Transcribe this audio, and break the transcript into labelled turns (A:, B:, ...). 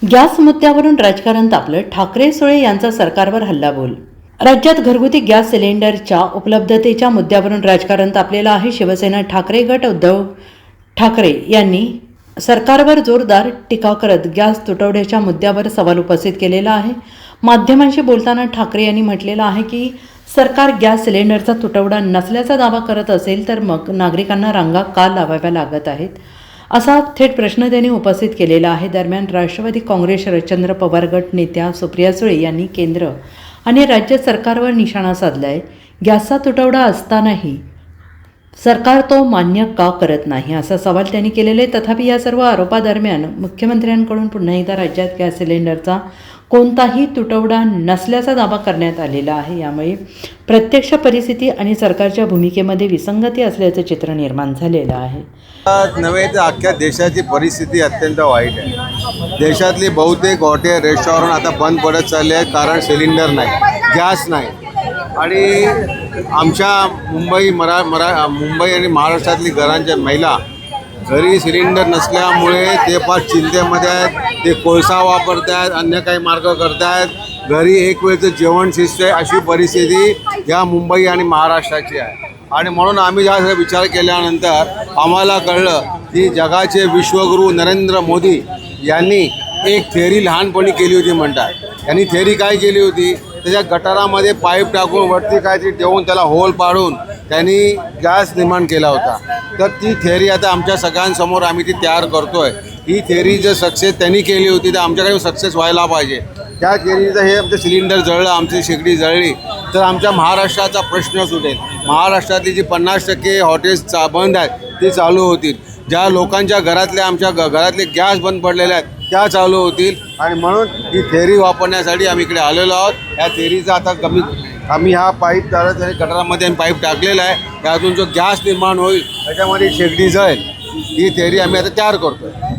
A: Gas मुद्द्यावरून राजकारण तापलं. ठाकरे सुळे यांचा सरकारवर हल्लाबोल. राज्यात घरगुती गॅस सिलेंडरच्या उपलब्धतेच्या मुद्द्यावरून राजकारण तापलेलं आहे. शिवसेना ठाकरे गट उद्धव ठाकरे यांनी सरकारवर जोरदार टीका करत गॅस तुटवड्याच्या मुद्द्यावर सवाल उपस्थित केलेला आहे. माध्यमांशी बोलताना ठाकरे यांनी म्हटलेलं आहे की सरकार गॅस सिलेंडरचा तुटवडा नसल्याचा दावा करत असेल तर मग नागरिकांना रांगा का लावाव्या लागत आहेत, असा थेट प्रश्न त्यांनी उपस्थित केलेला आहे. दरम्यान राष्ट्रवादी काँग्रेस शरदचंद्र पवार गट नेत्या सुप्रिया सुळे यांनी केंद्र आणि राज्य सरकारवर निशाणा साधला आहे. गॅसचा तुटवडा असतानाही सरकार तो मान्य का करत नाही, असा सवाल त्यांनी केलेला आहे. तथापि या सर्व आरोपादरम्यान मुख्यमंत्र्यांकडून पुन्हा एकदा राज्यात गॅस सिलेंडरचा कोणताही तुटवडा नसल्याचा दावा करण्यात आलेला आहे. यामुळे प्रत्यक्ष परिस्थिती आणि सरकारच्या भूमिकेमध्ये विसंगती असल्याचं चित्र निर्माण झालेलं आहे.
B: नव्हे तर अख्ख्या देशाची परिस्थिती अत्यंत वाईट आहे. देशातली बहुतेक हॉटेल रेस्टॉरंट आता बंद पडत चालले आहेत, कारण सिलेंडर नाही, गॅस नाही. आणि आमच्या मुंबई आणि महाराष्ट्रातली घरांच्या महिला घरी सिलेंडर नसल्यामुळे ते फार चिंतेमध्ये आहेत. ते कोळसा वापरत आहेत, अन्य काही मार्ग करत आहेत. घरी एक वेळचं जेवण शिजते, अशी परिस्थिती या मुंबई आणि महाराष्ट्राची आहे. आणि म्हणून आम्ही हा विचार केल्यानंतर आम्हाला कळलं की जगाचे विश्वगुरू नरेंद्र मोदी यांनी एक थेअरी लहानपणी केली होती म्हणतात. त्यांनी थेअरी काय केली होती, त्याच्या गटारामध्ये पाईप टाकून वरती काहीतरी ठेवून त्याला होल पाडून त्यांनी गॅस निर्माण केला होता. तर ती थेअरी आता आमच्या सगळ्यांसमोर आम्ही ती तयार करतो आहे. ही थेअरी जर सक्सेस त्यांनी केली होती तर आमच्याकडे सक्सेस व्हायला पाहिजे. त्या थेअरीचं हे आमचं सिलेंडर जळलं, आमची शेगडी जळली तर आमच्या महाराष्ट्राचा प्रश्न सुटेल. महाराष्ट्रातली जी 50% हॉटेल्स बंद आहेत ती चालू होतील. ज्या लोकांच्या घरातल्या आमच्या घरातले गॅस बंद पडलेले आहेत त्या चालू होतील. आणि म्हणून ही थेअरी वापरण्यासाठी आम्ही इकडे आलेलो आहोत. ह्या थेअरीचा आता आम्ही हा पाईप गटारामध्ये पाईप टाकलेला आहे. त्यातून जो गॅस निर्माण होईल त्याच्यामध्ये शेगडी जळेल, ही थेअरी आम्ही आता तयार करतो.